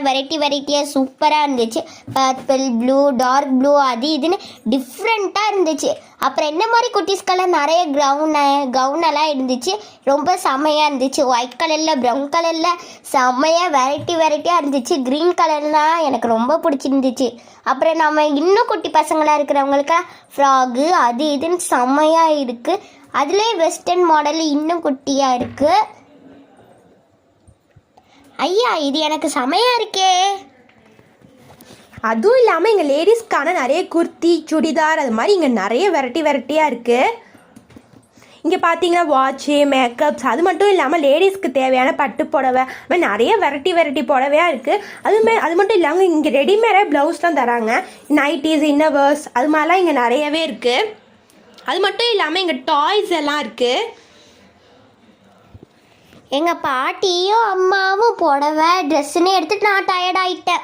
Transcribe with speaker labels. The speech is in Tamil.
Speaker 1: வெரைட்டியாக சூப்பராக இருந்துச்சு. பர்பிள், ப்ளூ, டார்க் ப்ளூ, அது இதுன்னு டிஃப்ரெண்ட்டாக இருந்துச்சு. அப்புறம் என்ன மாதிரி குட்டீஸ்கெல்லாம் நிறைய கவுனெல்லாம் இருந்துச்சு. ரொம்ப செம்மையாக இருந்துச்சு. ஒயிட் கலரில், ப்ரௌன் கலரில் செம்மையாக வெரைட்டியாக இருந்துச்சு. க்ரீன் கலர்லாம் எனக்கு ரொம்ப பிடிச்சிருந்துச்சு. அப்புறம் நம்ம இன்னும் குட்டி பசங்களாக இருக்கிறவங்களுக்கு ஃப்ராகு அது இதுன்னு செம்மையாக இருக்குது. அதுலேயே வெஸ்டர்ன் மாடல் இன்னும் குட்டியாக இருக்குது. ஐயா, இது எனக்கு செமையாக இருக்கே.
Speaker 2: அதுவும் இல்லாமல் இங்கே லேடிஸ்க்கான நிறைய குர்த்தி, சுடிதார் அது மாதிரி இங்கே நிறைய வெரைட்டியாக இருக்குது. இங்கே பார்த்தீங்கன்னா வாட்சு, மேக்கப்ஸ், அது மட்டும் இல்லாமல் லேடிஸ்க்கு தேவையான பட்டு புடவை, அது மாதிரி நிறைய வெரைட்டி புடவையாக இருக்குது. அது மட்டும் இல்லாமல் இங்கே ரெடிமேடாக ப்ளவுஸ்லாம் தராங்க. நைட்டிஸ், இன்னவர்ஸ் அது மாதிரிலாம் இங்கே நிறையவே இருக்குது. அது மட்டும் இல்லாமல் இங்கே டாய்ஸ் எல்லாம் இருக்குது.
Speaker 1: எங்கள் பாட்டியும் அம்மாவும் புடவை ட்ரெஸ்ஸுன்னு எடுத்துகிட்டு நான் டயர்ட் ஆகிட்டேன்.